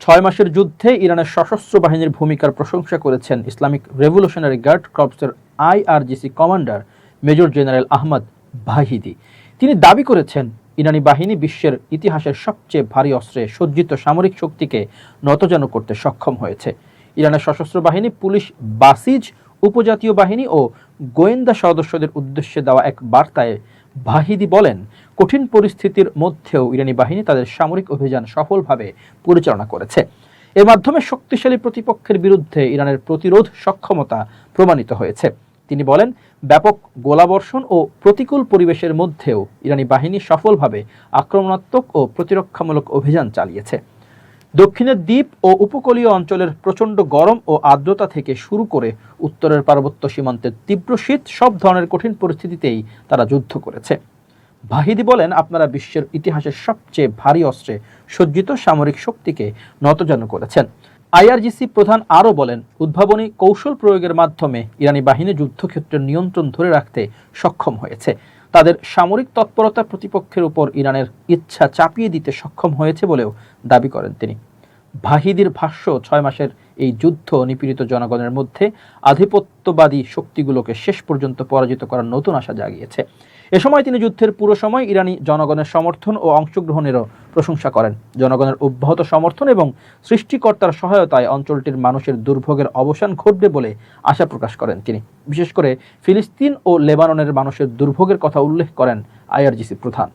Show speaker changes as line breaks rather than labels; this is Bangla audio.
6 মাসের যুদ্ধে ইরানের সশস্ত্র বাহিনীর ভূমিকার প্রশংসা করেছেন ইসলামিক রেভলিউশনারি গার্ড কর্পসের IRGC commander major general Ahmad Vahidi. তিনি দাবি করেছেন, ইরানি বাহিনী বিশ্বের ইতিহাসের সবচেয়ে ভারী অস্ত্রে সজ্জিত সামরিক শক্তিকে নতজানু করতে সক্ষম হয়েছে। ইরানের সশস্ত্র বাহিনী, পুলিশ, বাসিজ, উপজাতীয় বাহিনী ও গোয়েন্দা সদস্যদের উদ্দেশ্যে দেওয়া এক বার্তায় ভাহিদি বলেন, কঠিন পরিস্থিতির মধ্যেও ইরানি বাহিনী তাদের সামরিক অভিযান সফলভাবে পরিচালনা করেছে। এর মাধ্যমে শক্তিশালী প্রতিপক্ষের বিরুদ্ধে ইরানের প্রতিরোধ সক্ষমতা প্রমাণিত হয়েছে। তিনি বলেন, ব্যাপক গোলাবর্ষণ ও প্রতিকূল পরিবেশের মধ্যেও ইরানি বাহিনী সফলভাবে আক্রমণাত্মক ও প্রতিরক্ষামূলক অভিযান চালিয়েছে। দক্ষিণের দ্বীপ ও উপকূলীয় অঞ্চলের প্রচণ্ড গরম ও আর্দ্রতা থেকে শুরু করে উত্তরের পার্বত্য সীমান্তের তীব্র শীত, সব ধরনের কঠিন পরিস্থিতিতেই তারা যুদ্ধ করেছে। ভাহিদি বলেন, আপনারা বিশ্বের ইতিহাসের সবচেয়ে ভারী অস্ত্রে সজ্জিত সামরিক শক্তিকে নতজানু করেছেন। IRGC প্রধান আরও বলেন, উদ্ভাবনী কৌশল প্রয়োগের মাধ্যমে ইরানি বাহিনী যুদ্ধক্ষেত্রের নিয়ন্ত্রণ ধরে রাখতে সক্ষম হয়েছে। তাদের সামরিক তৎপরতা প্রতিপক্ষের উপর ইরানের ইচ্ছা চাপিয়ে দিতে সক্ষম হয়েছে বলেও দাবি করেন তিনি। ভাহিদির ভাষ্য, 6 মাসের এই যুদ্ধ নিপীড়িত জনগণের মধ্যে আধিপত্যবাদী শক্তিগুলোকে শেষ পর্যন্ত পরাজিত করার নতুন আশা জাগিয়েছে। এ সময় তিনি যুদ্ধের পুরো সময় ইরানি জনগণের সমর্থন ও অংশগ্রহণেরও প্রশংসা করেন। জনগণের অব্যাহত সমর্থন এবং সৃষ্টিকর্তার সহায়তায় অঞ্চলটির মানুষের দুর্ভোগের অবসান ঘটবে বলে আশা প্রকাশ করেন তিনি। বিশেষ করে ফিলিস্তিন ও লেবাননের মানুষের দুর্ভোগের কথা উল্লেখ করেন IRGC প্রধান।